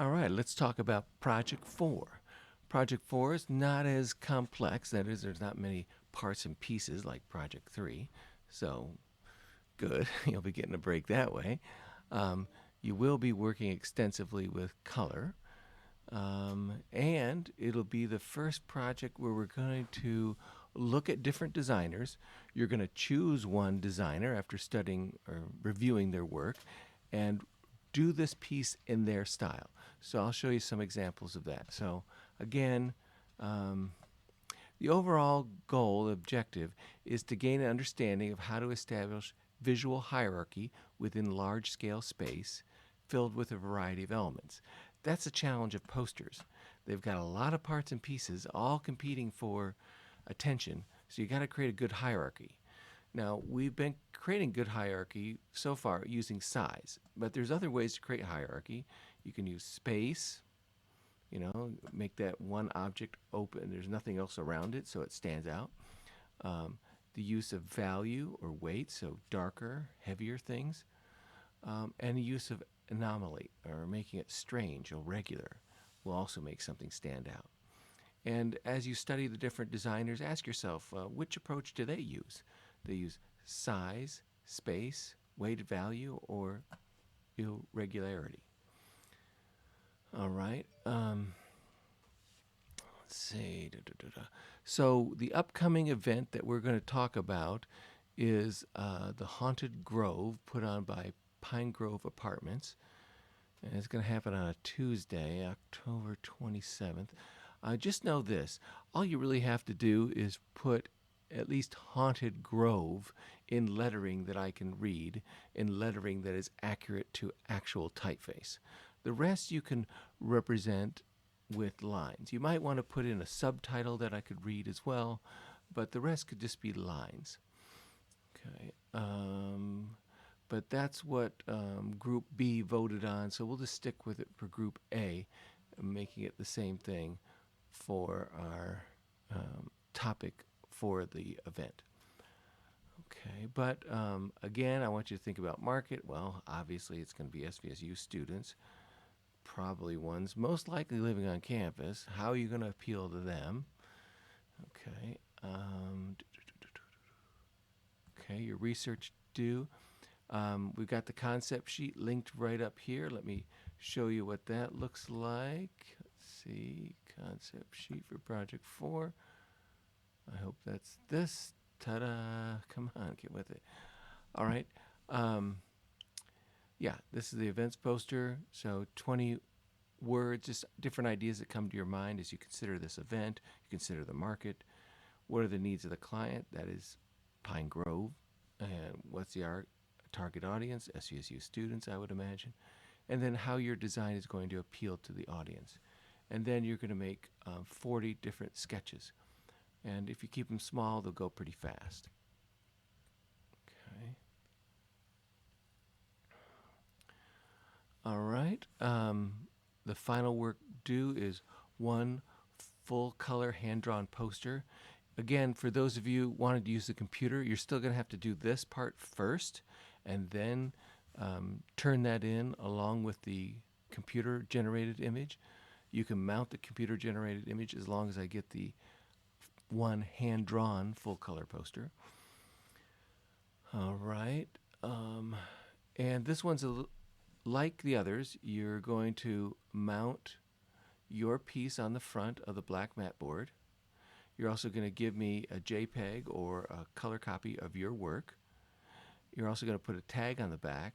All right, let's talk about Project 4. Project 4 is not as complex. That is, there's not many parts and pieces like Project 3. So, good. You'll be getting a break that way. Um, you will be working extensively with color. And it'll be the first project where we're going to look at different designers. You're going to choose one designer after studying or reviewing their work and do this piece in their style. So I'll show you some examples of that. So, again, um, the overall goal, objective, is to gain an understanding of how to establish visual hierarchy within large scale space filled with a variety of elements. That's the challenge of posters. They've got a lot of parts and pieces all competing for attention, so you got to create a good hierarchy. Now, we've been creating good hierarchy so far using size, but there's other ways to create hierarchy. You can use space, make that one object open. There's nothing else around it, so it stands out. Um, the use of value or weight, so darker, heavier things, and the use of anomaly or making it strange or regular will also make something stand out. And as you study the different designers, ask yourself which approach do they use? They use size, space, weighted value, or irregularity. All right. Let's see. Da, da, da, da. So the upcoming event that we're going to talk about is the Haunted Grove, put on by Pine Grove Apartments, and it's going to happen on a Tuesday, October 27th. Just know this: all you really have to do is put at least Haunted Grove in lettering that I can read, in lettering that is accurate to actual typeface. The rest you can represent with lines. You might want to put in a subtitle that I could read as well, but the rest could just be lines. Okay. But that's what Group B voted on, so we'll just stick with it for Group A, making it the same thing for our topic for the event. Okay, but again, I want you to think about market. Well, obviously, it's going to be SVSU students, probably ones most likely living on campus. How are you going to appeal to them? Okay. Okay, your research due. We've got the concept sheet linked right up here. Let me show you what that looks like. Let's see, concept sheet for Project 4. I hope that's this. Ta-da! Come on, get with it. All right. Yeah, this is the events poster. So 20 words, just different ideas that come to your mind as you consider this event, you consider the market. What are the needs of the client? That is Pine Grove. And what's the target audience? SUSU students, I would imagine. And then how your design is going to appeal to the audience. And then you're going to make 40 different sketches. And if you keep them small, they'll go pretty fast. Okay. All right. The final work due is one full color hand drawn poster. Again, for those of you who wanted to use the computer, you're still going to have to do this part first and then turn that in along with the computer generated image. You can mount the computer generated image as long as I get the one hand drawn full color poster. All right. And this one's like the others. You're going to mount your piece on the front of the black mat board. You're also going to give me a JPEG or a color copy of your work. You're also going to put a tag on the back.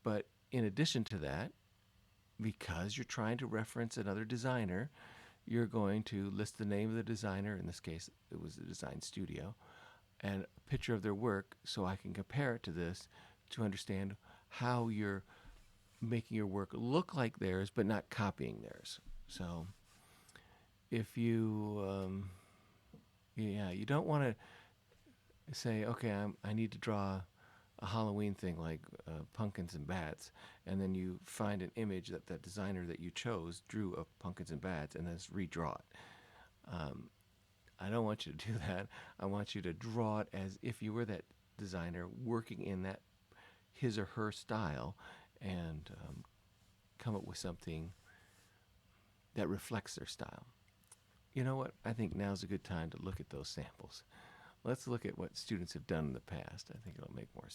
But in addition to that, because you're trying to reference another designer, you're going to list the name of the designer. In this case, it was the design studio, and a picture of their work so I can compare it to this to understand how you're making your work look like theirs but not copying theirs. So if you, you don't want to say, okay, I need to draw a Halloween thing like pumpkins and bats, and then you find an image that that designer that you chose drew of pumpkins and bats, and then just redraw it. I don't want you to do that. I want you to draw it as if you were that designer working in that his or her style, and come up with something that reflects their style. You know what? I think now's a good time to look at those samples. Let's look at what students have done in the past. I think it'll make more